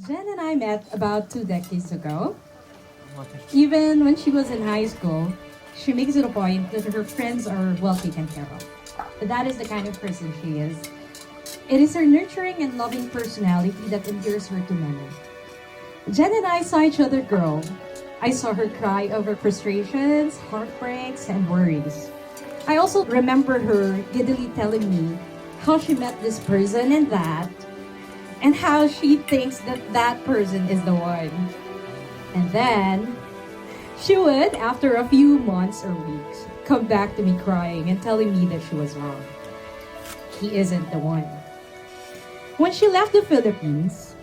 Jen and I met about 2 decades ago. Even when she was in high school, she makes it a point that her friends are well taken care of. That is the kind of person she is. It is her nurturing and loving personality that endears her to many. Jen and I saw each other grow. I saw her cry over frustrations, heartbreaks, and worries. I also remember her giddily telling me how she met this person and how she thinks that that person is the one. And then she would, after a few months or weeks, come back to me crying and telling me that she was wrong. He isn't the one. When she left the Philippines,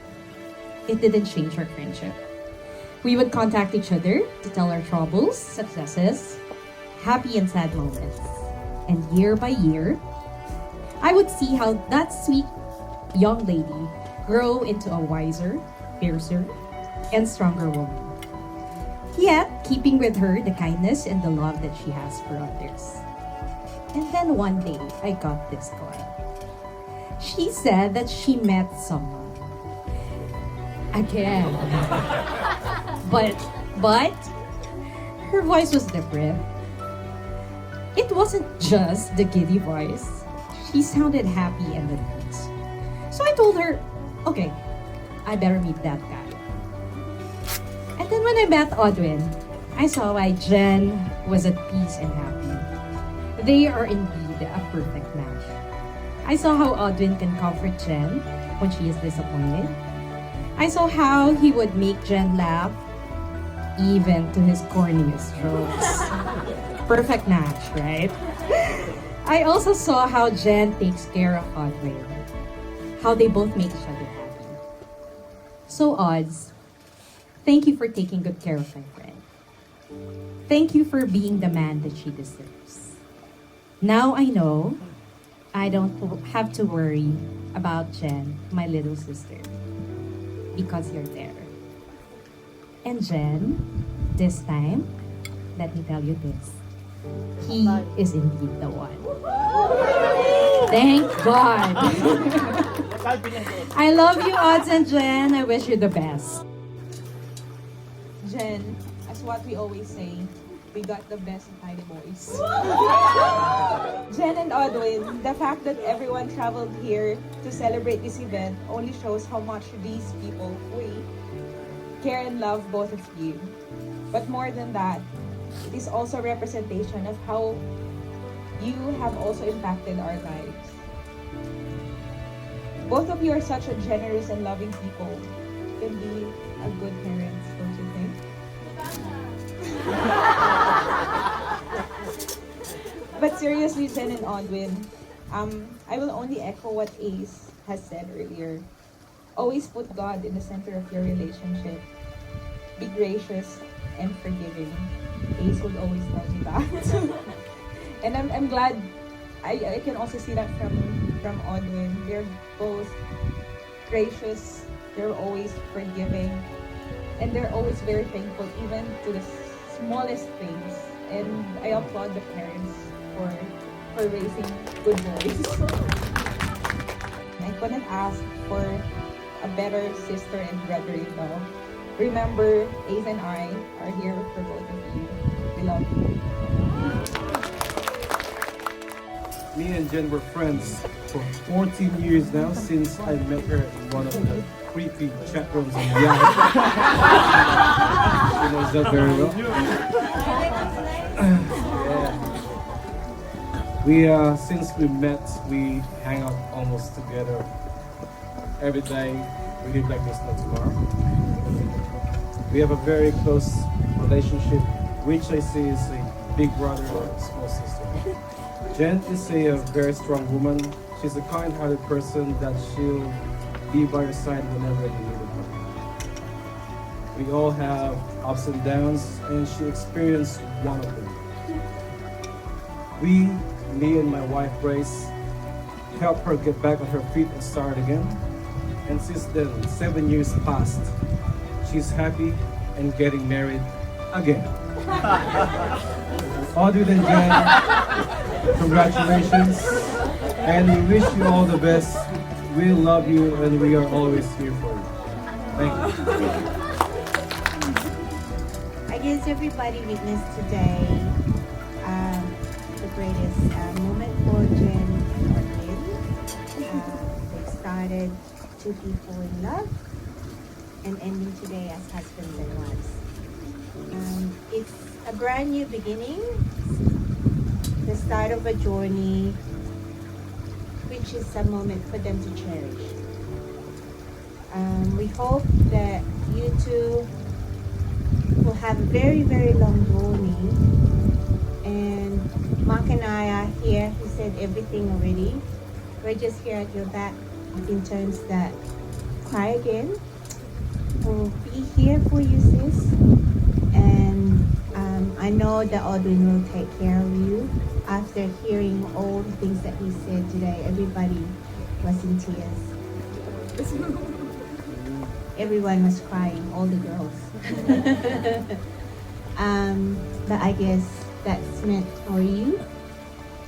it didn't change our friendship. We would contact each other to tell our troubles, successes, happy and sad moments. And year by year, I would see how that sweet young lady grow into a wiser, fiercer, and stronger woman. Yet, keeping with her the kindness and the love that she has for others. And then one day, I got this call. She said that she met someone. Again. But, her voice was different. It wasn't just the giddy voice. She sounded happy and at peace. So I told her, okay, I better meet that guy. And then when I met Audwin, I saw why Jen was at peace and happy. They are indeed a perfect match. I saw how Audwin can comfort Jen when she is disappointed. I saw how he would make Jen laugh, even to his corniest jokes. Perfect match, right? I also saw how Jen takes care of Audwin. How they both make each other happy. So, Odds, thank you for taking good care of my friend. Thank you for being the man that she deserves. Now I know I don't have to worry about Jen, my little sister, because you're there. And Jen, this time, let me tell you this. He is indeed the one. Thank God. I love you, Odds and Jen. I wish you the best. Jen, as what we always say, we got the best of Tiny Boys. Jen and Audwin, the fact that everyone traveled here to celebrate this event only shows how much these people, we, care and love both of you. But more than that, it is also a representation of how you have also impacted our lives. Both of you are such a generous and loving people. You can be a good parents, don't you think? But seriously, Jen and Audwin, I will only echo what Ace has said earlier. Always put God in the center of your relationship. Be gracious and forgiving. Ace would always tell me that. And I'm glad I can also see that from Audwin. They're both gracious, they're always forgiving, and they're always very thankful even to the smallest things. And I applaud the parents for raising good boys. I couldn't ask for a better sister and brother-in-law. Remember, Ace and I are here for both of you. We love you. Me and Jen were friends for 14 years now since I met her in one of the creepy chat rooms in Yahoo. She knows that very well. Yeah. Since we met, we hang out almost together every day. We live like this no tomorrow. We have a very close relationship, which I see is a big brother or a small sister. Jen is a very strong woman. She's a kind-hearted person that she'll be by your side whenever you need her. We all have ups and downs, and she experienced one of them. Me and my wife Grace, helped her get back on her feet and start again. And since then, 7 years passed. She's happy and getting married again. Audrey and Jen, congratulations, and we wish you all the best. We love you and we are always here for you. Thank you. I guess everybody witnessed today the greatest moment for Jen and Lynn. They started two people in love and ending today as husbands and wives. It's a brand new beginning, the start of a journey, which is a moment for them to cherish. We hope that you two will have a very, very long journey. And Mark and I are here. He said everything already. We're just here at your back in terms that cry again. We'll be here for you, sis. And I know that Audwin will take care of you. After hearing all the things that he said today, everybody was in tears. Everyone was crying, all the girls. But I guess that's meant for you.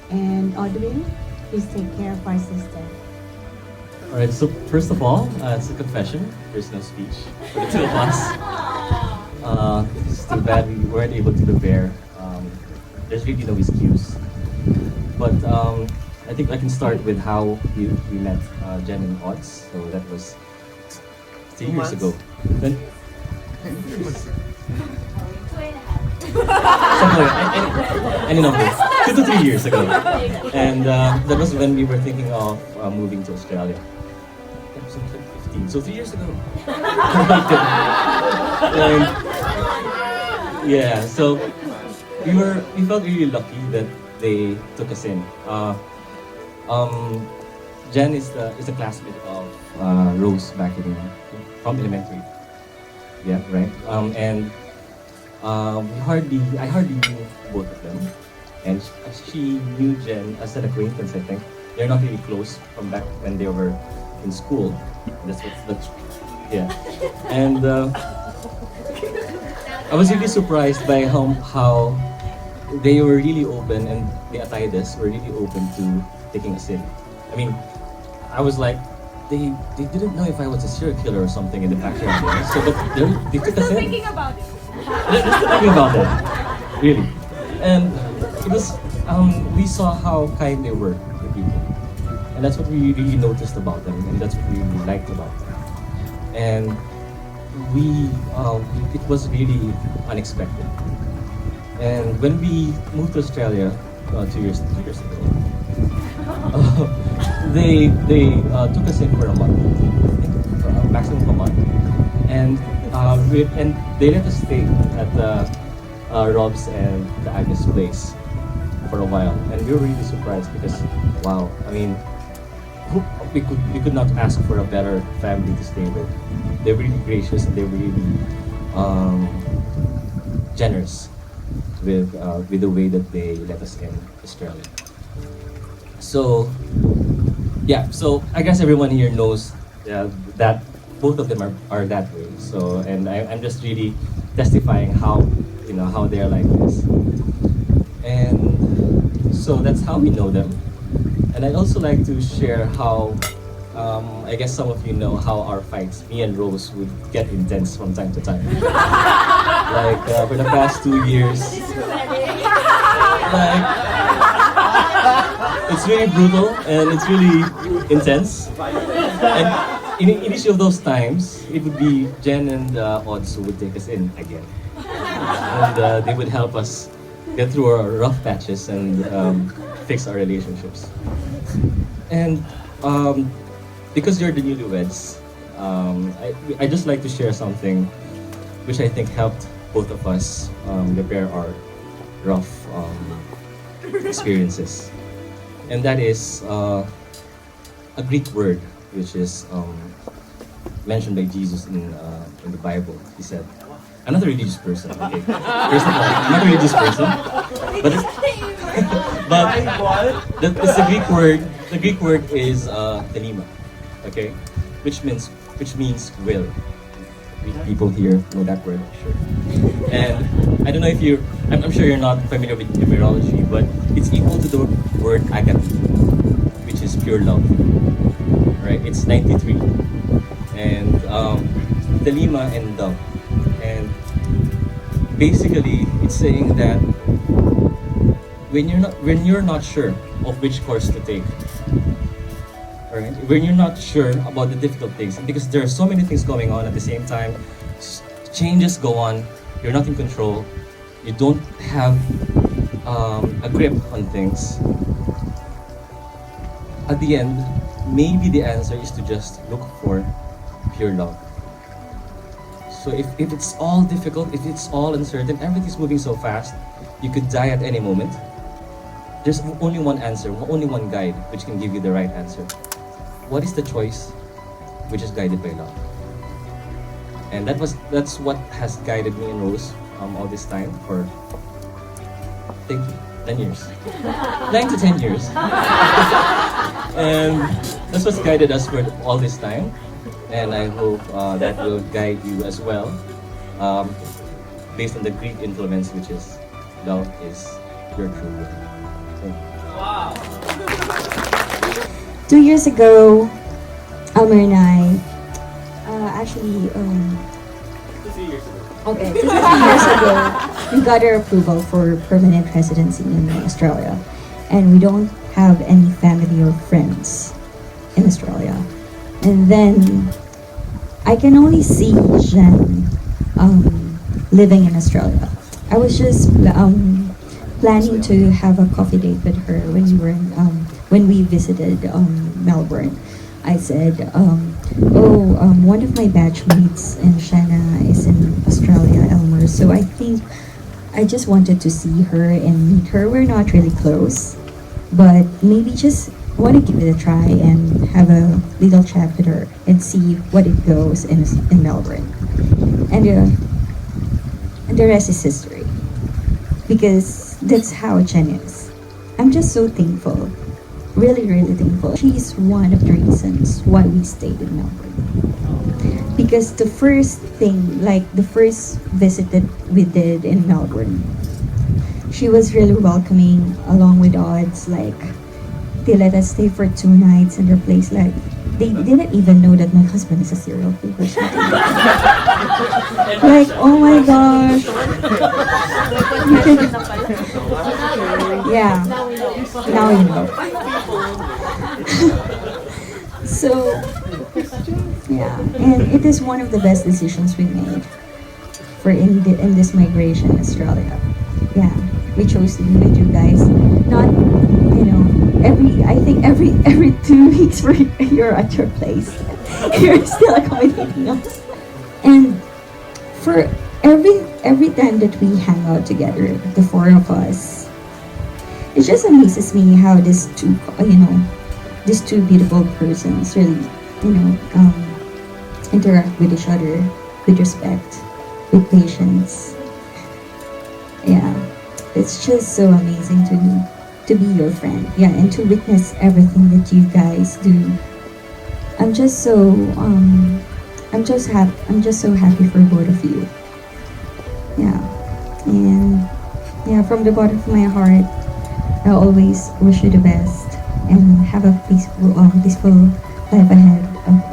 And Audrey, please take care of our sister. All right, so first of all, it's a confession. There's no speech for the two of us. It's too bad we weren't able to prepare. There's really no excuse. But I think I can start with how we met Jen and Odds. So that was 3 years ago. Then, something like any number, 2 to 3 years ago. And that was when we were thinking of moving to Australia. That was in 2015, so 3 years ago. And, yeah, so we felt really lucky that they took us in. Jen is a classmate of Rose back from elementary. Yeah, right. And I hardly knew both of them, and she knew Jen as an acquaintance. I think they're not really close from back when they were in school. That's yeah. And I was really surprised by how they were really open, and the Ataydes were really open to taking us in. I mean, I was like, they didn't know if I was a serial killer or something in the background. So, but they took us in. Thinking about it. Just thinking about that, really. And it was, we saw how kind they were to people. And that's what we really noticed about them, and that's what we really liked about them. And it was really unexpected. And when we moved to Australia 2 years ago, they took us in for a month, I think, maximum a month, and they let us stay at the Rob's and the Agnes place for a while, and we were really surprised because, wow, I mean, we could not ask for a better family to stay with. They were really gracious, and they were really generous with the way that they let us in Australia. So, yeah, so I guess everyone here knows that both of them are that way. So, and I'm just really testifying how they're like this. And so that's how we know them. And I'd also like to share how, I guess some of you know how our fights, me and Rose, would get intense from time to time. Like for the past 2 years, like, it's really brutal and it's really intense. And in each of those times, it would be Jen and Odds who would take us in again. And they would help us get through our rough patches and fix our relationships. And because you're the newlyweds, I just like to share something which I think helped both of us repair our rough experiences. And that is a Greek word which is mentioned by Jesus in the Bible. He said, "I'm not a religious person, okay? First of all, I'm not a religious person, but it's the Greek word. The Greek word is thelema, okay, which means will. People here know that word, I'm sure. And I don't know if I'm sure you're not familiar with numerology, but it's equal to the word agape, which is pure love, right? It's 93. And Talima and Dove. And basically, it's saying that when you're not sure of which course to take, alright, when you're not sure about the difficult things, because there are so many things going on at the same time, changes go on, you're not in control, you don't have a grip on things. At the end, maybe the answer is to just look for pure love. So if it's all difficult, if it's all uncertain, everything's moving so fast, you could die at any moment. There's only one answer, only one guide which can give you the right answer. What is the choice which is guided by love? And that's what has guided me and Rose all this time for, thank you, 10 years. 9 to 10 years. And that's what's guided us for all this time. And I hope that will guide you as well, based on the Greek influence, which is love is your true will. Thank you. 2 years ago, Elmer and I actually, okay, 2 years ago, we got our approval for permanent residency in Australia, and we don't have any family or friends in Australia. And then I can only see Jen living in Australia. I was just planning to have a coffee date with her when we were in, when we visited Melbourne. I said, one of my batchmates in Shanna is in Australia, Elmer. So I think I just wanted to see her and meet her. We're not really close, but maybe just want to give it a try and have a little chat with her and see what it goes in Melbourne. And the rest is history, because that's how Jen is. I'm just so thankful, really, really thankful. She's one of the reasons why we stayed in Melbourne. Because the first thing, like the first visit that we did in Melbourne, she was really welcoming along with odds. Like, they let us stay for 2 nights in their place. Like, they didn't even know that my husband is a serial killer or something. Like, oh my gosh. Yeah. Now you know. So, yeah. And it is one of the best decisions we made for in this migration in Australia. Yeah. We chose to be with you guys. Not, you know, every 2 weeks you're at your place. You're still accommodating us. And for every time that we hang out together, the 4 of us, it just amazes me how these two beautiful persons really, interact with each other with respect, with patience. Yeah, it's just so amazing to be your friend, yeah, and to witness everything that you guys do. I'm just so happy for both of you. Yeah, and yeah, from the bottom of my heart, I always wish you the best and have a peaceful life ahead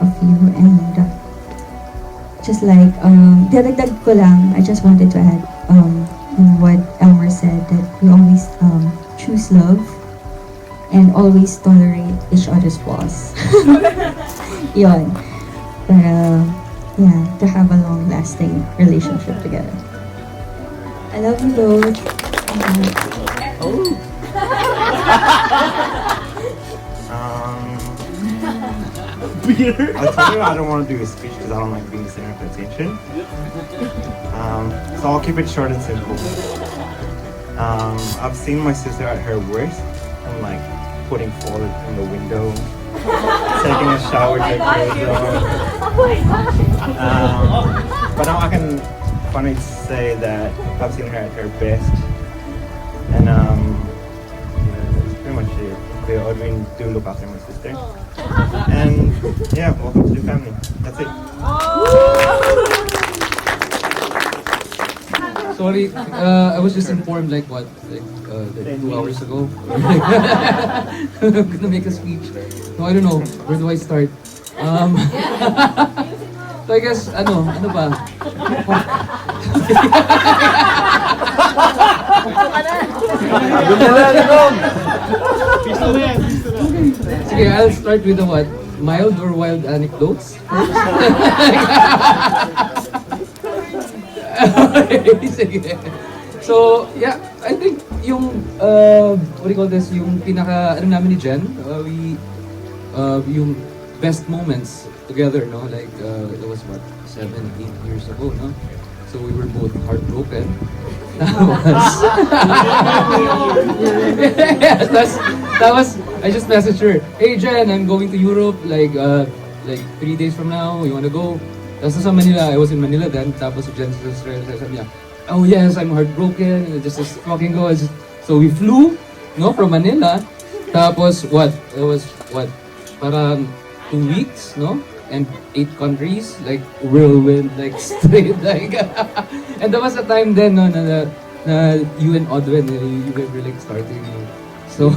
of you. And just like dadagdag ko lang, I just wanted to add what Elmer said, that we always choose love and always tolerate each other's flaws. Yun. Para, yeah, to have a long-lasting relationship together. I love you both. I told you I don't want to do a speech because I don't like being the center of attention. So I'll keep it short and simple. I've seen my sister at her worst. I'm like putting forward in the window, taking a shower with her clothes on. But now I can finally say that I've seen her at her best. And yeah, that's pretty much it. I mean, do look after my sister. And yeah, welcome to the family. That's it. Sorry, I was just informed like 2 hours ago. I'm gonna make a speech. No, I don't know. Where do I start? So I guess, ano ba? Sige, I'll start with the what? Mild or wild anecdotes? Okay, sige. So, yeah, I think yung, what do you call this, yung pinaka, ano namin ni Jen, yung best moments together, no? Like, it was what, 7, 8 years ago, no? So we were both heartbroken. That was, I just messaged her, hey Jen, I'm going to Europe, like 3 days from now, you wanna go? Tapos sa Manila, I was in Manila then, tapos si Jen sabi niya, oh yes, I'm heartbroken, and just fucking go. So we flew, no, from Manila, tapos what, it was what, parang 2 weeks, no? And 8 countries, like whirlwind, like straight, like and that was the time then, no, na you and Odwin, you were like starting, so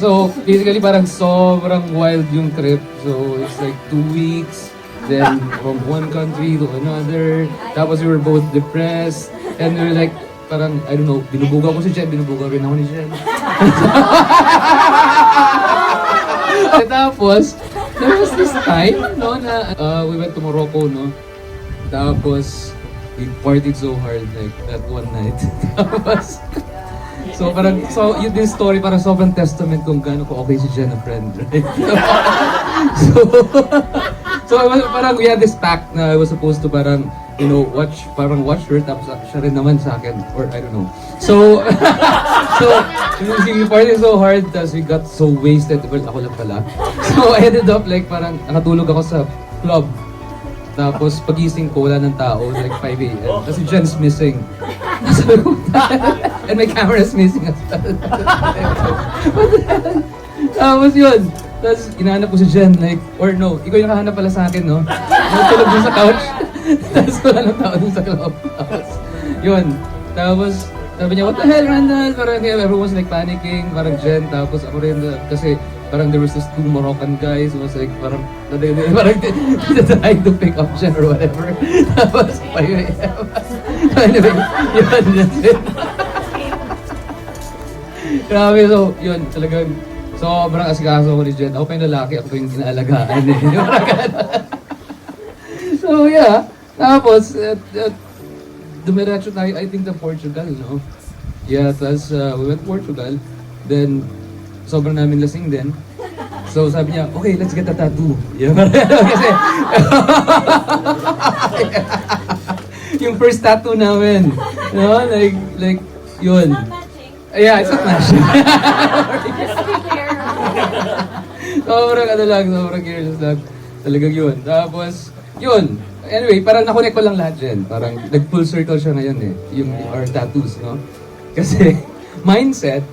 so basically parang sobrang wild yung trip. So it's like 2 weeks, then from one country to another, tapos we were both depressed, and we were like, parang, I don't know, binubuga ko si Jen, binubuga rin ako ni Jen. Tapos, there was this time, no, na we went to Morocco, no? Tapos, we partied so hard, like, that one night. Tapos, so parang, so yun din story, parang sobrang testament kung gaano ko okay si Jen na friend, right? So I was, parang we had this pact na I was supposed to parang, you know, watch her, tapos siya rin naman sa akin, or I don't know. So, so, we partied so hard, tapos we got so wasted, well, ako lang pala. So I ended up like parang nakatulog ako sa club. Tapos pagising ko, wala ng tao, like 5 a.m. Kasi Jen's missing. And my camera's missing as well. Tapos yun. Tapos hinahanap ko si Jen, like, or no, ikaw yung nakahanap pala sa akin, no? Natulog dun sa couch. Tapos wala ng tao dun sa club. Tapos, yun. Tapos, sabi niya, what the hell, Randall? Parang everyone's like panicking, parang Jen. Tapos ako rin, kasi parang there was this 2 Moroccan guys who was like, parang trying to pick up Jen or whatever. Tapos, anyway, yun, that's it. Grabe, so, yun, talagang, sobrang asikaso ko ni Jen. Ako pa yung lalaki, ako pa yung inaalagaan. So, yeah. Tapos, dumiretso tayo, I think, to Portugal, no? Yeah, tapos we went to Portugal. Then, sobrang namin lasing din. So, sabi niya, okay, let's get a tattoo. Yeah, kasi, yung first tattoo namin, no? Like, yun. Yeah, it's not matching. Sobrang careless lang. Talagang yun. Tapos, yun. Anyway, parang nakonect ko lang lahat dyan. Parang nag-full circle siya ngayon eh. Yung our tattoos, no? Kasi, mindset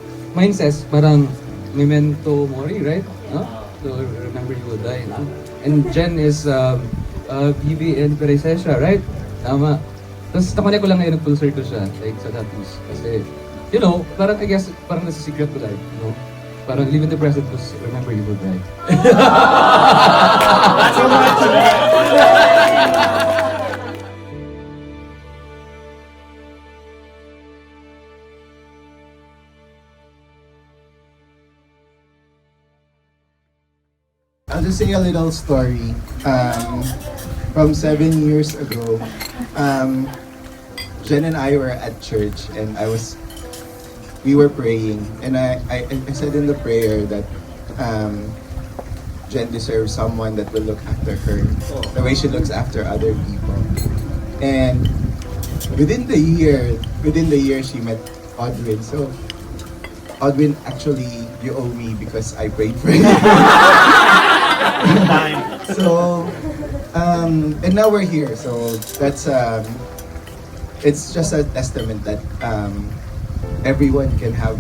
parang memento mori, right? No? So, remember you will die, no? And Jen is BB and Peresesha, right? Tama. Tapos nakonect ko lang ngayon, nag-full circle siya. Like, sa tattoos. Kasi, you know, parang I guess, parang nasa secret to life, no? Parang live in the present because remember you will die. I'll just say a little story. From 7 years ago, Jen and I were at church, and we were praying, and I said in the prayer that Jen deserves someone that will look after her the way she looks after other people. And within the year she met Odwin. So Odwin, actually you owe me because I prayed for you. So and now we're here. So that's it's just a testament that everyone can have,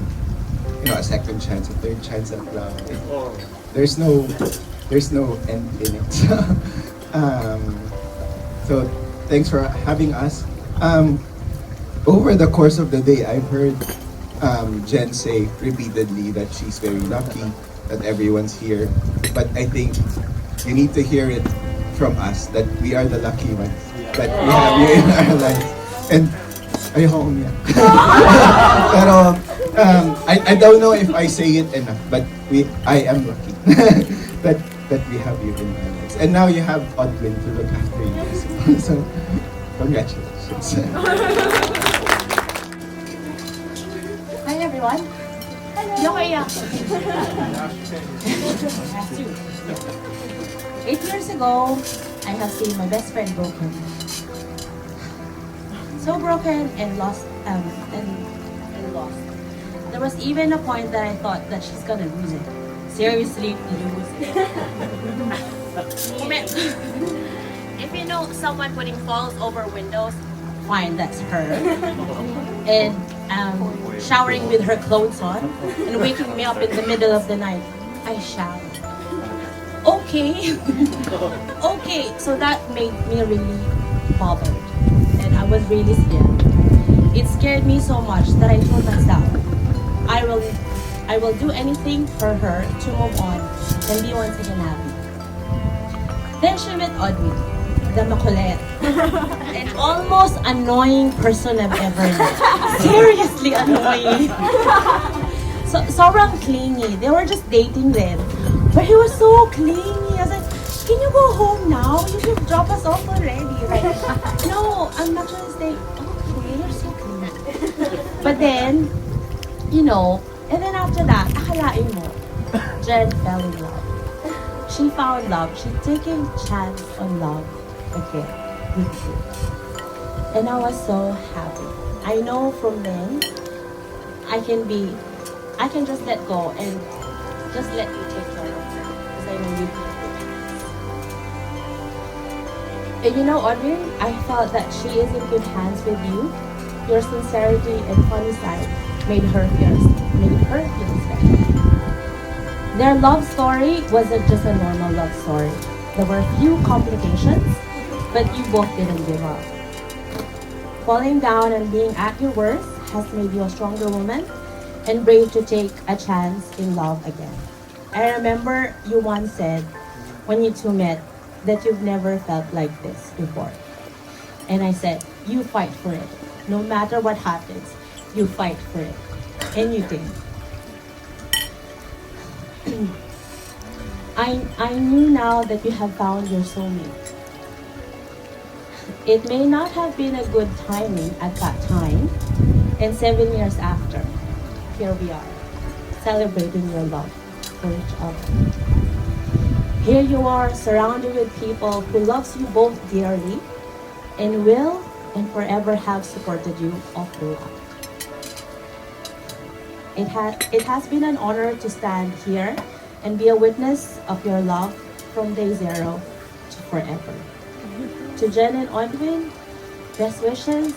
you know, a second chance, a third chance at love. There's no end in it. So thanks for having us. Over the course of the day, I've heard Jen say repeatedly that she's very lucky that everyone's here. But I think you need to hear it from us that we are the lucky ones that we have you in our lives. And ayoko umiyak. Pero I don't know if I say it enough, but I am lucky that we have you in our lives. And now you have Odwin to look after you as well. So congratulations. Hi everyone. Hello. 8 years ago, I have seen my best friend broken. So broken and lost and lost. There was even a point that I thought that she's gonna lose it. Seriously, lose it. If you know someone putting falls over windows, fine, that's her. And showering with her clothes on and waking me up in the middle of the night. I showered. Okay. Okay, so that made me really bothered. And I was really scared. It scared me so much that I told myself, I will do anything for her to move on and be once again happy. Then she met Odwin, the makulit, an almost annoying person I've ever met. Seriously annoying. So sobrang clingy. They were just dating then. But he was so clingy. I was like, can you go home now? You should drop us off already. Like, no, I'm not gonna stay. Okay, you're so clingy. But then, you know, and then after that, akalain mo, Jen fell in love. She found love. She taking chance on love again with you. And I was so happy. I know from then, I can just let go and just let you take care of her. Because I know you can do it. And you know, Audrey, I felt that she is in good hands with you. Your sincerity and funny side made her feel special. Their love story wasn't just a normal love story. There were a few complications, but you both didn't give up. Falling down and being at your worst has made you a stronger woman and brave to take a chance in love again. I remember you once said, when you two met, that you've never felt like this before. And I said, you fight for it. No matter what happens, you fight for it. And you did. I knew now that you have found your soulmate. It may not have been a good timing at that time, and 7 years after, here we are, celebrating your love for each other. Here you are, surrounded with people who loves you both dearly, and will and forever have supported you all throughout. It has been an honor to stand here and be a witness of your love from day zero to forever. To Jen and Odwin, best wishes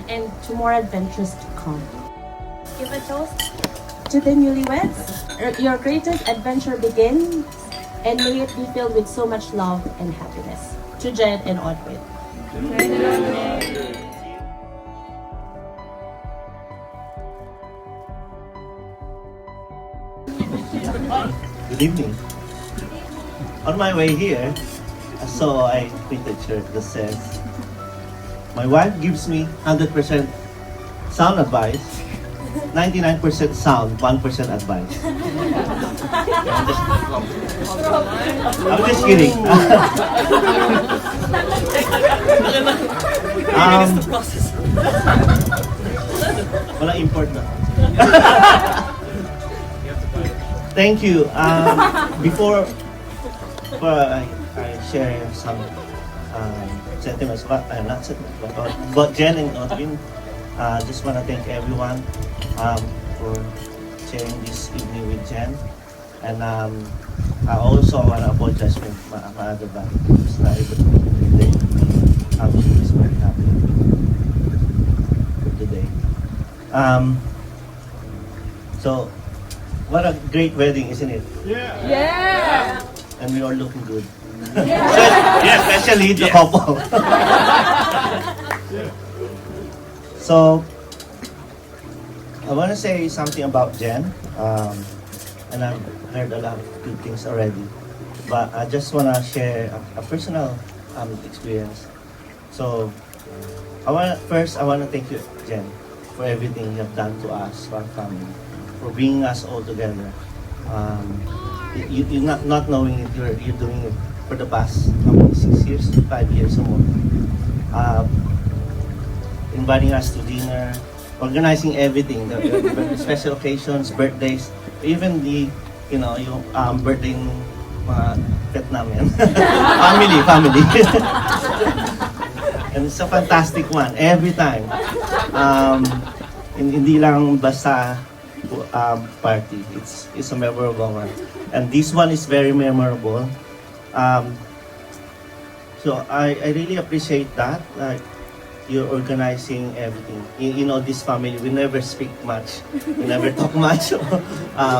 and to more adventures to come. Give a toast to the newlyweds. Your greatest adventure begins, and may it be filled with so much love and happiness. To Jen and Odwin. Good evening. On my way here, I saw a printed shirt that says, my wife gives me 100% sound advice, 99% sound, 1% advice. I'm just kidding. Wala import na. Thank you. Before I share some sentiments, not sentiments, but Jen and Odwin, just want to thank everyone for sharing this evening with Jen. And I also want to apologize for my other band who's not able to be here today. She is very happy with today. So, what a great wedding, isn't it? Yeah! And we are looking good. Yeah, especially the couple. So, I want to say something about Jen. And I've heard a lot of good things already. but I just wanna share a personal experience. So, I wanna thank you, Jen, for everything you have done to us, to our family, for bringing us all together. You not knowing it, you're doing it for the past 6 years, 5 years or more. Inviting us to dinner, organizing everything, the special occasions, birthdays, even the yung birthday ng mga pet namin. family. And it's a fantastic one every time. Hindi lang basta party. It's a memorable one. And this one is very memorable. So I really appreciate that. Like, you're organizing everything. You know, this family, we never speak much. We never talk much.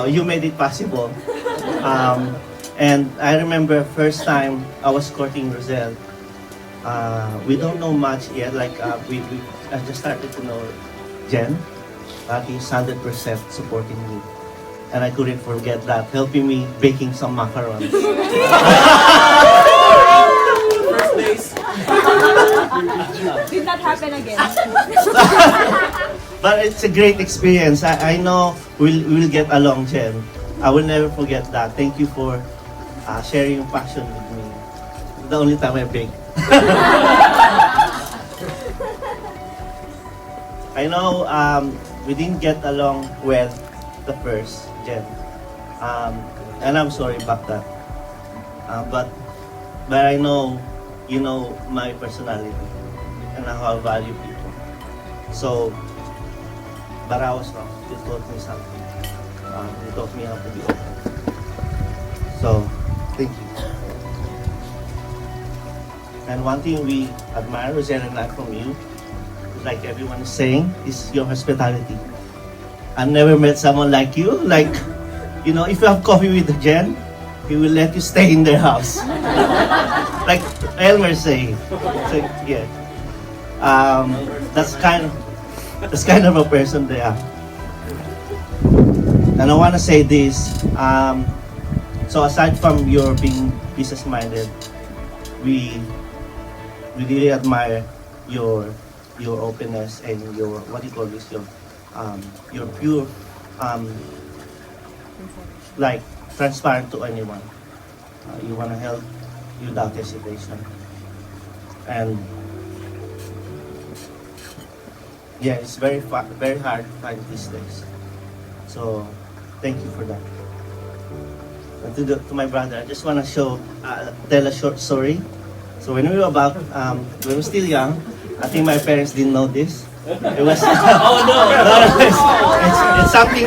You made it possible. And I remember first time I was courting Roselle. We don't know much yet. Like, I just started to know Jen. He's 100% supporting me. And I couldn't forget that, helping me baking some macarons. First days. Did not happen again. But it's a great experience. I know we'll get along, Jen. I will never forget that. Thank you for sharing your passion with me. The only time I bake. I know we didn't get along well the first, Jen. And I'm sorry about that. But I know you know my personality and how I value people. So, but I was wrong. You taught me something. You taught me how to be open. So, thank you. And one thing we admire, Roselle and I, from you, like everyone is saying, is your hospitality. I've never met someone like you. Like, if you have coffee with Jen, he will let you stay in their house. Like Elmer saying. So, yeah. That's kind of a person they are. And I want to say this. So aside from your being business-minded, we really admire your openness and your your pure like transparent to anyone. You want to help without hesitation. And yeah, it's very hard to find these days. So thank you for that. And to my brother, I just want to tell a short story. So when we were still young, I think my parents didn't know this. It was it's something.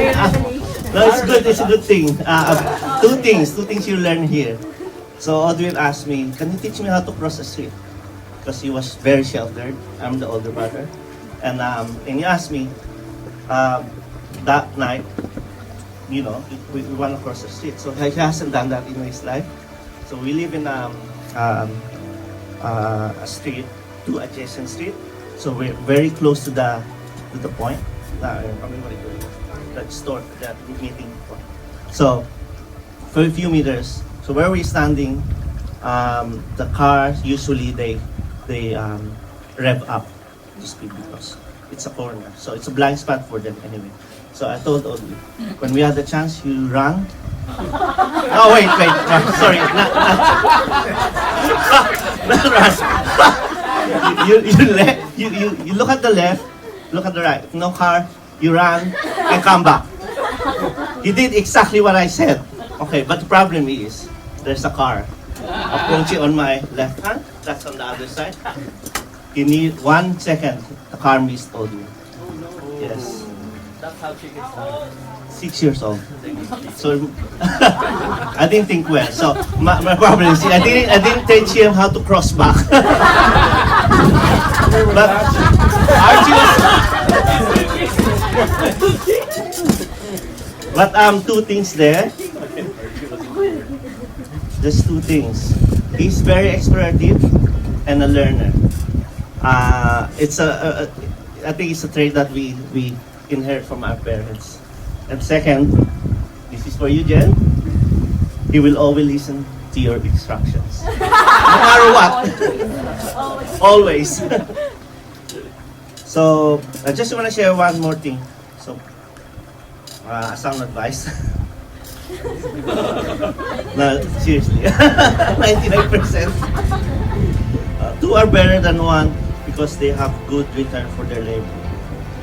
No, it's good. It's a good thing. Two things you learn here. So Audrey asked me, "Can you teach me how to cross the street?" Because he was very sheltered. I'm the older brother, and he asked me that night. We want to cross the street. So he hasn't done that in his life. So we live in a street, two adjacent street. So we're very close to the point. That store, that meeting point. So for a few meters. So where we're standing, the cars usually they rev up to speed because it's a corner. So it's a blind spot for them anyway. So I told Audrey, when we had the chance, you run. Oh wait, sorry, not run. You look at the left, look at the right. No car, you run and come back. He did exactly what I said. Okay, but the problem is, there's a car approaching on my left hand. That's on the other side. You need 1 second. The car missed Audrey. Yes. That's how chickens start. 6 years old. So I didn't think well. So my problem is I didn't teach him how to cross back. But Archie but two things there. Just two things. He's very explorative and a learner. I think it's a trait that we inherit from our parents. And second, this is for you, Jen. He will always listen to to your instructions. No matter what. Always. So, I just want to share one more thing. So, sound advice. No, seriously. 99%. Two are better than one because they have good return for their labor.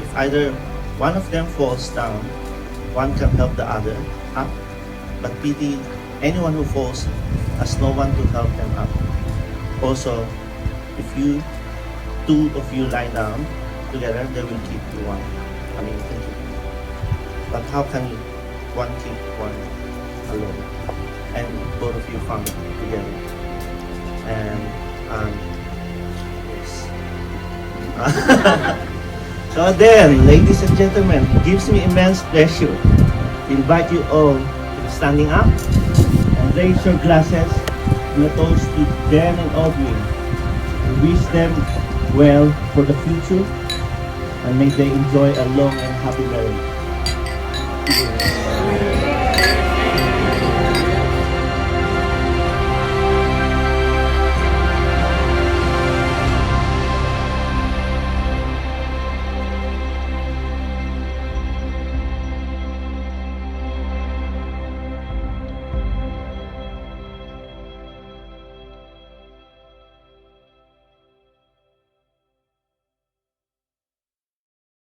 If either one of them falls down, one can help the other up, but pity anyone who falls has no one to help them up. Also, if you two of you lie down together, they will keep you one. I mean, but how can one keep one alone? And both of you found together. And yes. So then, ladies and gentlemen, it gives me immense pleasure to invite you all to be standing up and raise your glasses in a toast to Jen and Audrey. We wish them well for the future and may they enjoy a long and happy marriage.